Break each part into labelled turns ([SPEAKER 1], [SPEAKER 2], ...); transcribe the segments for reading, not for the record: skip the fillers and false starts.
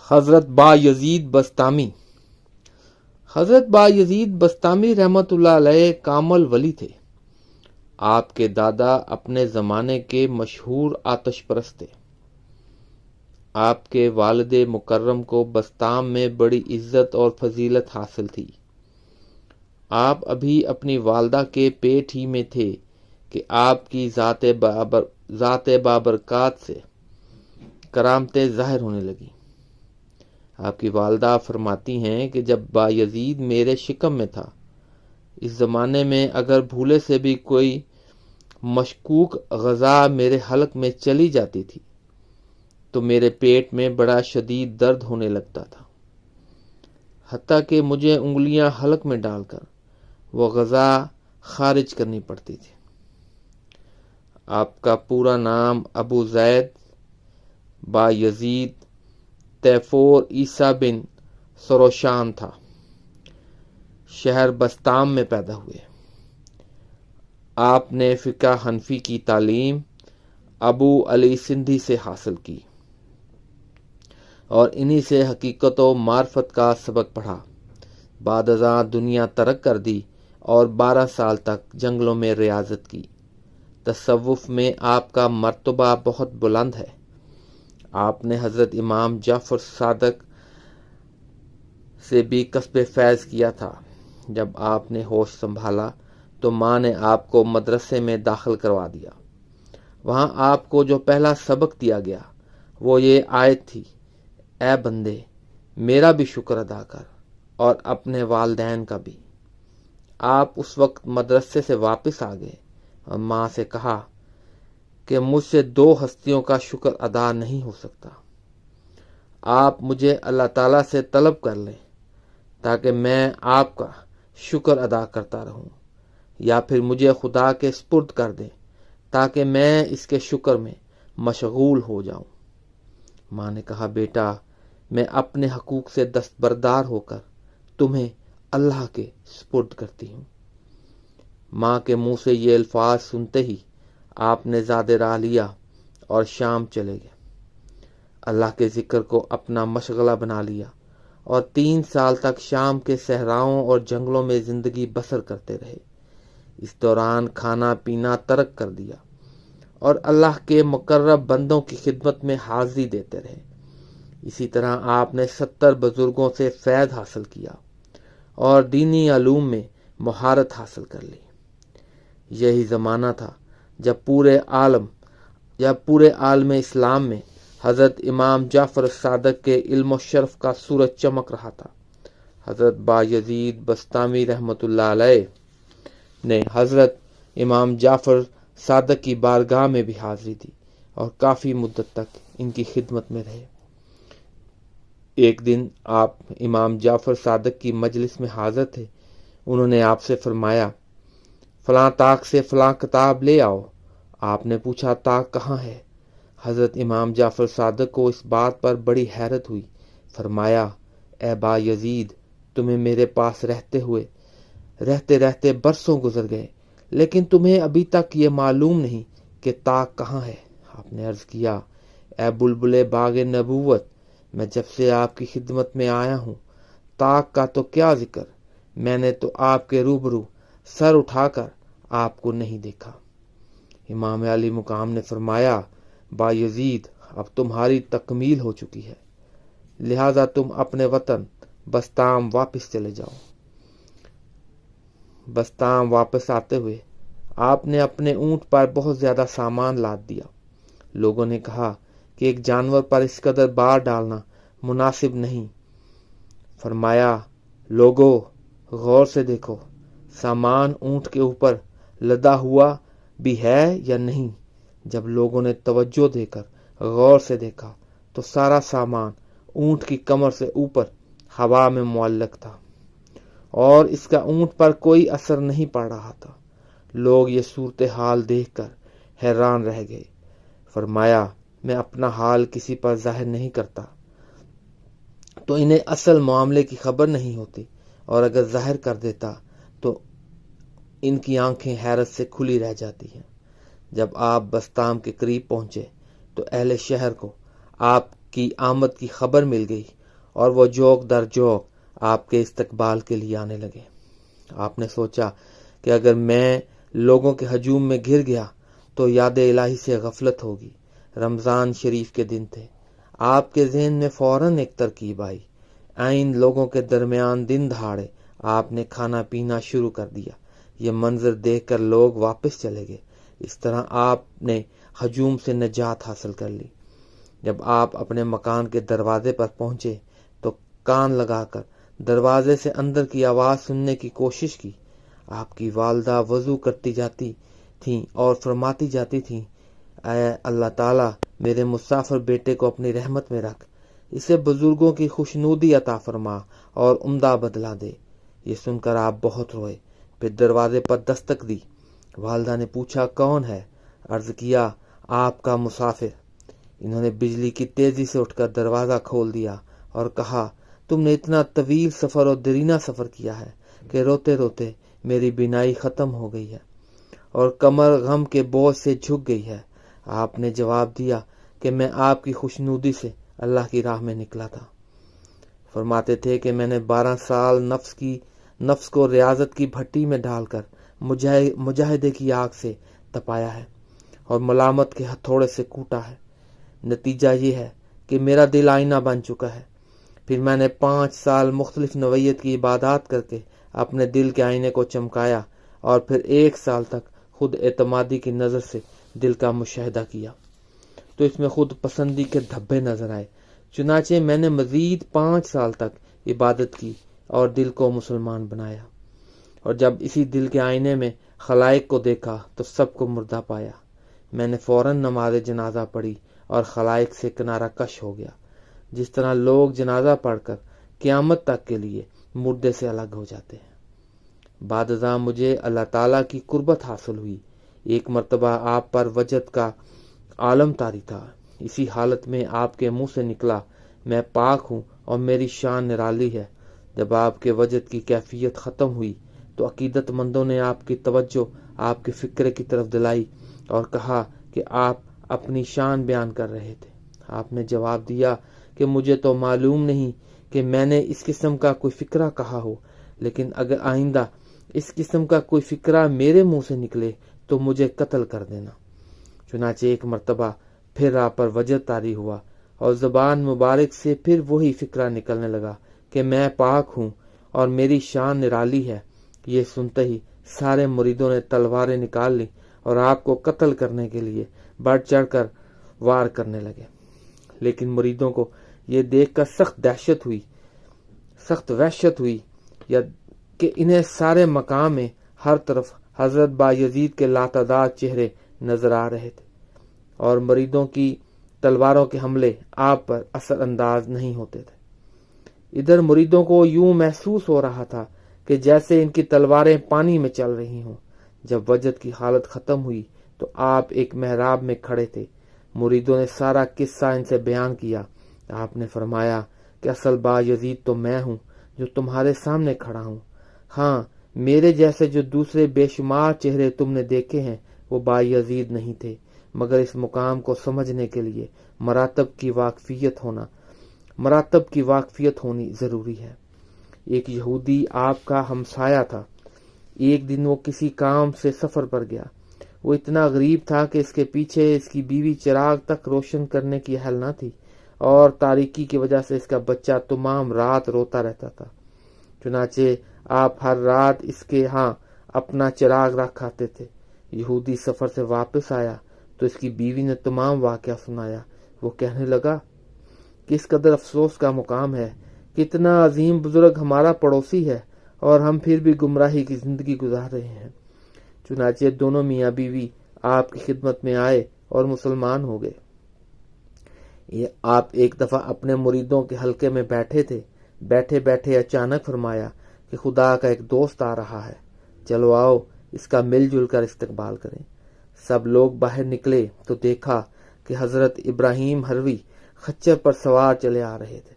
[SPEAKER 1] حضرت با یزید بستامی۔ حضرت با یزید بستامی رحمت اللہ علیہ کامل ولی تھے۔ آپ کے دادا اپنے زمانے کے مشہور آتش پرست تھے۔ آپ کے والد مکرم کو بستام میں بڑی عزت اور فضیلت حاصل تھی۔ آپ ابھی اپنی والدہ کے پیٹ ہی میں تھے کہ آپ کی ذات بابرکات سے کرامتیں ظاہر ہونے لگی۔ آپ کی والدہ فرماتی ہیں کہ جب با یزید میرے شکم میں تھا، اس زمانے میں اگر بھولے سے بھی کوئی مشکوک غذا میرے حلق میں چلی جاتی تھی تو میرے پیٹ میں بڑا شدید درد ہونے لگتا تھا، حتیٰ کہ مجھے انگلیاں حلق میں ڈال کر وہ غذا خارج کرنی پڑتی تھی۔ آپ کا پورا نام ابو زید با یزید تیفور عیسیٰ بن سروشان تھا۔ شہر بستام میں پیدا ہوئے۔ آپ نے فقہ حنفی کی تعلیم ابو علی سندھی سے حاصل کی اور انہی سے حقیقت و معرفت کا سبق پڑھا۔ بعد ازاں دنیا ترک کر دی اور 12 سال تک جنگلوں میں ریاضت کی۔ تصوف میں آپ کا مرتبہ بہت بلند ہے۔ آپ نے حضرت امام جعفر صادق سے بھی کسب فیض کیا تھا۔ جب آپ نے ہوش سنبھالا تو ماں نے آپ کو مدرسے میں داخل کروا دیا۔ وہاں آپ کو جو پہلا سبق دیا گیا وہ یہ آیت تھی: اے بندے، میرا بھی شکر ادا کر اور اپنے والدین کا بھی۔ آپ اس وقت مدرسے سے واپس آ گئے اور ماں سے کہا کہ مجھ سے 2 ہستیوں کا شکر ادا نہیں ہو سکتا۔ آپ مجھے اللہ تعالیٰ سے طلب کر لیں تاکہ میں آپ کا شکر ادا کرتا رہوں، یا پھر مجھے خدا کے سپرد کر دیں تاکہ میں اس کے شکر میں مشغول ہو جاؤں۔ ماں نے کہا: بیٹا، میں اپنے حقوق سے دستبردار ہو کر تمہیں اللہ کے سپرد کرتی ہوں۔ ماں کے منہ سے یہ الفاظ سنتے ہی آپ نے زاد راہ لیا اور شام چلے گئے۔ اللہ کے ذکر کو اپنا مشغلہ بنا لیا اور 3 سال تک شام کے صحراؤں اور جنگلوں میں زندگی بسر کرتے رہے۔ اس دوران کھانا پینا ترک کر دیا اور اللہ کے مقرب بندوں کی خدمت میں حاضری دیتے رہے۔ اسی طرح آپ نے 70 بزرگوں سے فیض حاصل کیا اور دینی علوم میں مہارت حاصل کر لی۔ یہی زمانہ تھا جب پورے عالم اسلام میں حضرت امام جعفر صادق کے علم و شرف کا سورج چمک رہا تھا۔ حضرت با یزید بستامی رحمت اللہ علیہ نے حضرت امام جعفر صادق کی بارگاہ میں بھی حاضری دی اور کافی مدت تک ان کی خدمت میں رہے۔ ایک دن آپ امام جعفر صادق کی مجلس میں حاضر تھے۔ انہوں نے آپ سے فرمایا: فلاں طاق سے فلاں کتاب لے آؤ۔ آپ نے پوچھا: طاق کہاں ہے؟ حضرت امام جعفر صادق کو اس بات پر بڑی حیرت ہوئی۔ فرمایا: اے با یزید، تمہیں میرے پاس رہتے برسوں گزر گئے، لیکن تمہیں ابھی تک یہ معلوم نہیں کہ طاق کہاں ہے۔ آپ نے عرض کیا: اے بلبل باغ نبوت، میں جب سے آپ کی خدمت میں آیا ہوں، طاق کا تو کیا ذکر، میں نے تو آپ کے روبرو سر اٹھا کر آپ کو نہیں دیکھا۔ امام علی مقام نے فرمایا: با یزید، اب تمہاری تکمیل ہو چکی ہے، لہذا تم اپنے وطن بستام واپس چلے جاؤ۔ بستام واپس آتے ہوئے آپ نے اپنے اونٹ پر بہت زیادہ سامان لاد دیا۔ لوگوں نے کہا کہ ایک جانور پر اس قدر بار ڈالنا مناسب نہیں۔ فرمایا: لوگو، غور سے دیکھو، سامان اونٹ کے اوپر لدا ہوا بھی ہے یا نہیں۔ جب لوگوں نے توجہ دے کر غور سے دیکھا تو سارا سامان اونٹ کی کمر سے اوپر ہوا میں معلق تھا اور اس کا اونٹ پر کوئی اثر نہیں پڑ رہا تھا۔ لوگ یہ صورتحال دیکھ کر حیران رہ گئے۔ فرمایا: میں اپنا حال کسی پر ظاہر نہیں کرتا تو انہیں اصل معاملے کی خبر نہیں ہوتی، اور اگر ظاہر کر دیتا تو ان کی آنکھیں حیرت سے کھلی رہ جاتی ہیں۔ جب آپ بستام کے قریب پہنچے تو اہل شہر کو آپ کی آمد کی خبر مل گئی اور وہ جوک در جوک آپ کے استقبال کے لیے آنے لگے۔ آپ نے سوچا کہ اگر میں لوگوں کے ہجوم میں گر گیا تو یاد الہی سے غفلت ہوگی۔ رمضان شریف کے دن تھے۔ آپ کے ذہن میں فوراً ایک ترکیب آئی۔ عین لوگوں کے درمیان دن دہاڑے آپ نے کھانا پینا شروع کر دیا۔ یہ منظر دیکھ کر لوگ واپس چلے گئے۔ اس طرح آپ نے ہجوم سے نجات حاصل کر لی۔ جب آپ اپنے مکان کے دروازے پر پہنچے تو کان لگا کر دروازے سے اندر کی آواز سننے کی کوشش کی۔ آپ کی والدہ وضو کرتی جاتی تھیں اور فرماتی جاتی تھیں، اے اللہ تعالیٰ میرے مسافر بیٹے کو اپنی رحمت میں رکھ، اسے بزرگوں کی خوشنودی عطا فرما اور عمدہ بدلہ دے۔ یہ سن کر آپ بہت روئے، پھر دروازے پر دستک دی۔ والدہ نے پوچھا کون ہے؟ عرض کیا آپ کا مسافر۔ انہوں نے بجلی کی تیزی سے اٹھ کر دروازہ کھول دیا اور کہا، تم نے اتنا طویل سفر اور دیرینہ سفر کیا ہے کہ روتے روتے میری بینائی ختم ہو گئی ہے اور کمر غم کے بوجھ سے جھک گئی ہے۔ آپ نے جواب دیا کہ میں آپ کی خوشنودی سے اللہ کی راہ میں نکلا تھا۔ فرماتے تھے کہ میں نے 12 سال نفس کو ریاضت کی بھٹی میں ڈال کر مجاہدے کی آگ سے تپایا ہے اور ملامت کے ہتھوڑے سے کوٹا ہے۔ نتیجہ یہ ہے کہ میرا دل آئینہ بن چکا ہے۔ پھر میں نے 5 سال مختلف نوعیت کی عبادات کر کے اپنے دل کے آئینے کو چمکایا اور پھر 1 سال تک خود اعتمادی کی نظر سے دل کا مشاہدہ کیا تو اس میں خود پسندی کے دھبے نظر آئے۔ چنانچہ میں نے مزید 5 سال تک عبادت کی اور دل کو مسلمان بنایا، اور جب اسی دل کے آئینے میں خلائق کو دیکھا تو سب کو مردہ پایا۔ میں نے فوراً نماز جنازہ پڑھی اور خلائق سے کنارہ کش ہو گیا، جس طرح لوگ جنازہ پڑھ کر قیامت تک کے لیے مردے سے الگ ہو جاتے ہیں۔ بعد ازاں مجھے اللہ تعالیٰ کی قربت حاصل ہوئی۔ ایک مرتبہ آپ پر وجد کا عالم طاری تھا۔ اسی حالت میں آپ کے منہ سے نکلا، میں پاک ہوں اور میری شان نرالی ہے۔ جب آپ کے وجد کی کیفیت ختم ہوئی تو عقیدت مندوں نے آپ کی توجہ آپ کے فکرے کی طرف دلائی اور کہا کہ آپ اپنی شان بیان کر رہے تھے۔ آپ نے جواب دیا کہ مجھے تو معلوم نہیں کہ میں نے اس قسم کا کوئی فکرہ کہا ہو، لیکن اگر آئندہ اس قسم کا کوئی فکرہ میرے منہ سے نکلے تو مجھے قتل کر دینا۔ چنانچہ ایک مرتبہ پھر آپ پر وجد طاری ہوا اور زبان مبارک سے پھر وہی فکرہ نکلنے لگا کہ میں پاک ہوں اور میری شان نرالی ہے۔ یہ سنتے ہی سارے مریدوں نے تلواریں نکال لی اور آپ کو قتل کرنے کے لیے بڑھ چڑھ کر وار کرنے لگے، لیکن مریدوں کو یہ دیکھ کر سخت وحشت ہوئی کہ انہیں سارے مقام میں ہر طرف حضرت بایزید کے لاتعداد چہرے نظر آ رہے تھے اور مریدوں کی تلواروں کے حملے آپ پر اثر انداز نہیں ہوتے تھے۔ ادھر مریدوں کو یوں محسوس ہو رہا تھا کہ جیسے ان کی تلواریں پانی میں چل رہی ہوں۔ جب وجد کی حالت ختم ہوئی تو آپ ایک محراب میں کھڑے تھے۔ مریدوں نے سارا قصہ ان سے بیان کیا۔ آپ نے فرمایا کہ اصل بایزید تو میں ہوں جو تمہارے سامنے کھڑا ہوں۔ ہاں، میرے جیسے جو دوسرے بے شمار چہرے تم نے دیکھے ہیں وہ بایزید نہیں تھے، مگر اس مقام کو سمجھنے کے لیے مراتب کی واقفیت ہونی ضروری ہے۔ ایک یہودی آپ کا ہمسایہ تھا۔ ایک دن وہ کسی کام سے سفر پر گیا۔ وہ اتنا غریب تھا کہ اس کے پیچھے اس کی بیوی چراغ تک روشن کرنے کی اہل نہ تھی اور تاریکی کی وجہ سے اس کا بچہ تمام رات روتا رہتا تھا۔ چنانچہ آپ ہر رات اس کے ہاں اپنا چراغ رکھ آتے تھے۔ یہودی سفر سے واپس آیا تو اس کی بیوی نے تمام واقعہ سنایا۔ وہ کہنے لگا، کس قدر افسوس کا مقام ہے، کتنا عظیم بزرگ ہمارا پڑوسی ہے اور ہم پھر بھی گمراہی کی زندگی گزار رہے ہیں۔ چنانچہ دونوں میاں بیوی آپ کی خدمت میں آئے اور مسلمان ہو گئے۔ آپ ایک دفعہ اپنے مریدوں کے حلقے میں بیٹھے تھے۔ بیٹھے بیٹھے اچانک فرمایا کہ خدا کا ایک دوست آ رہا ہے، چلو آؤ اس کا مل جل کر استقبال کریں۔ سب لوگ باہر نکلے تو دیکھا کہ حضرت ابراہیم حروی خچر پر سوار چلے آ رہے تھے۔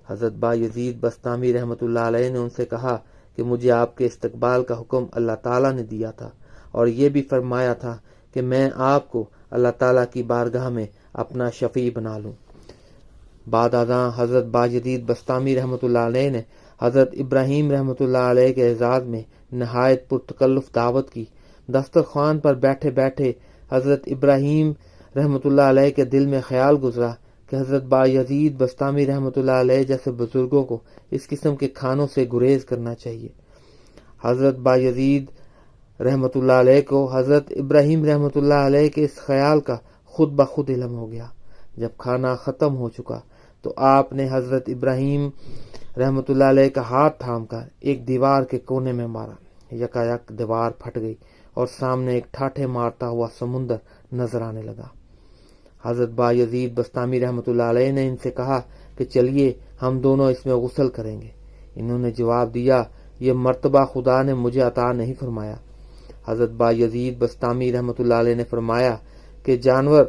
[SPEAKER 1] حضرت بایزید بستامی رحمۃ اللہ علیہ نے ان سے کہا کہ مجھے آپ کے استقبال کا حکم اللہ تعالیٰ نے دیا تھا اور یہ بھی فرمایا تھا کہ میں آپ کو اللہ تعالیٰ کی بارگاہ میں اپنا شفیع بنا لوں۔ بعد ازاں حضرت باجدید بستامی رحمۃ اللہ علیہ نے حضرت ابراہیم رحمۃ اللہ علیہ کے اعزاز میں نہایت پرتکلف دعوت کی۔ دسترخوان پر بیٹھے بیٹھے حضرت ابراہیم رحمۃ اللہ علیہ کے دل میں خیال گزرا کہ حضرت باجدید بستامی رحمۃ اللہ علیہ جیسے بزرگوں کو اس قسم کے کھانوں سے گریز کرنا چاہیے۔ حضرت باجدید رحمۃ اللہ علیہ کو حضرت ابراہیم رحمۃ اللہ علیہ کے اس خیال کا خود بخود علم ہو گیا۔ جب کھانا ختم ہو چکا تو آپ نے حضرت ابراہیم رحمۃ اللہ علیہ کا ہاتھ تھام کر ایک دیوار کے کونے میں مارا۔ یکایک دیوار پھٹ گئی اور سامنے ایک ٹھاٹھے مارتا ہوا سمندر نظر آنے لگا۔ حضرت باجدید بستامی رحمۃ اللہ علیہ نے ان سے کہا کہ چلیے ہم دونوں اس میں غسل کریں گے۔ انہوں نے جواب دیا، یہ مرتبہ خدا نے مجھے عطا نہیں فرمایا۔ حضرت باجدید بستامی رحمۃ اللہ علیہ نے فرمایا کہ جانور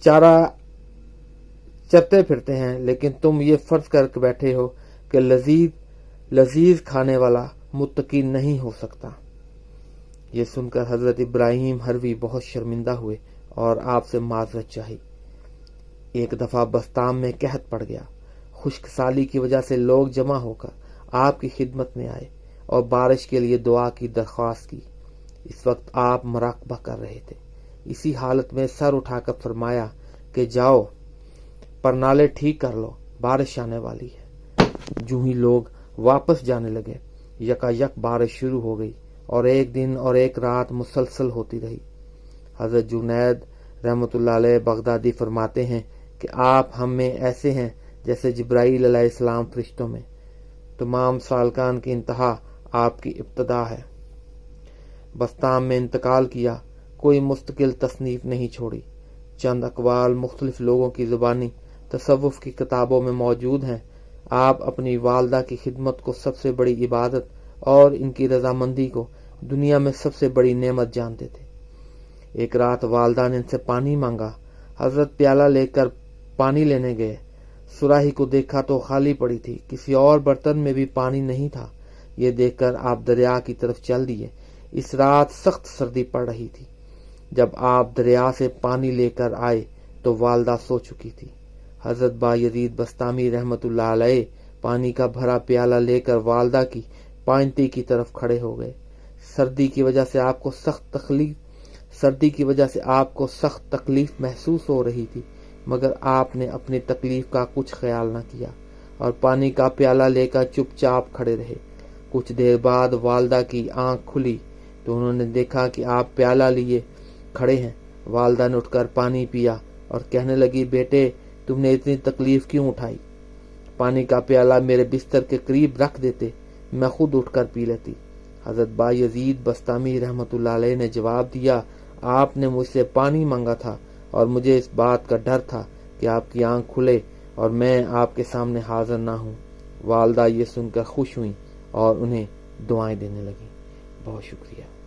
[SPEAKER 1] چارہ چرتے پھرتے ہیں، لیکن تم یہ فرض کر کے بیٹھے ہو کہ لذیذ کھانے والا متقی نہیں ہو سکتا۔ یہ سن کر حضرت ابراہیم حروی بہت شرمندہ ہوئے اور آپ سے معذرت چاہی۔ ایک دفعہ بستام میں قحط پڑ گیا۔ خشک سالی کی وجہ سے لوگ جمع ہو کر آپ کی خدمت میں آئے اور بارش کے لیے دعا کی درخواست کی۔ اس وقت آپ مراقبہ کر رہے تھے۔ اسی حالت میں سر اٹھا کر فرمایا کہ جاؤ پرنالے ٹھیک کر لو، بارش آنے والی ہے۔ جو ہی لوگ واپس جانے لگے، یکایک بارش شروع ہو گئی اور ایک دن اور ایک رات مسلسل ہوتی رہی۔ حضرت جنید رحمۃ اللہ علیہ بغدادی فرماتے ہیں کہ آپ ہم میں ایسے ہیں جیسے جبرائیل علیہ السلام فرشتوں میں۔ تمام سالکان کی انتہا آپ کی ابتدا ہے۔ بستام میں انتقال کیا، کوئی مستقل تصنیف نہیں چھوڑی۔ چند اقوال مختلف لوگوں کی زبانی تصوف کی کتابوں میں موجود ہیں۔ آپ اپنی والدہ کی خدمت کو سب سے بڑی عبادت اور ان کی رضامندی کو دنیا میں سب سے بڑی نعمت جانتے تھے۔ ایک رات والدہ نے ان سے پانی مانگا۔ حضرت پیالہ لے کر پانی لینے گئے۔ سراہی کو دیکھا تو خالی پڑی تھی، کسی اور برتن میں بھی پانی نہیں تھا۔ یہ دیکھ کر آپ دریا کی طرف چل دیے۔ اس رات سخت سردی پڑ رہی تھی۔ جب آپ دریا سے پانی لے کر آئے تو والدہ سو چکی تھی۔ حضرت باجدید بستامی رحمۃ اللہ علیہ پانی کا بھرا پیالہ لے کر والدہ کی پائنتی کی طرف کھڑے ہو گئے۔ سردی کی وجہ سے آپ کو سخت تکلیف محسوس ہو رہی تھی، مگر آپ نے اپنی تکلیف کا کچھ خیال نہ کیا اور پانی کا پیالہ لے کر چپ چاپ کھڑے رہے۔ کچھ دیر بعد والدہ کی آنکھ کھلی تو انہوں نے دیکھا کہ آپ پیالہ لیے کھڑے ہیں۔ والدہ نے اٹھ کر پانی پیا اور کہنے لگی، بیٹے تم نے اتنی تکلیف کیوں اٹھائی؟ پانی کا پیالہ میرے بستر کے قریب رکھ دیتے، میں خود اٹھ کر پی لیتی۔ حضرت باجدید بستامی رحمۃ اللہ علیہ نے جواب دیا، آپ نے مجھ سے پانی مانگا تھا اور مجھے اس بات کا ڈر تھا کہ آپ کی آنکھ کھلے اور میں آپ کے سامنے حاضر نہ ہوں۔ والدہ یہ سن کر خوش ہوئیں اور انہیں دعائیں دینے لگیں۔ بہت شکریہ۔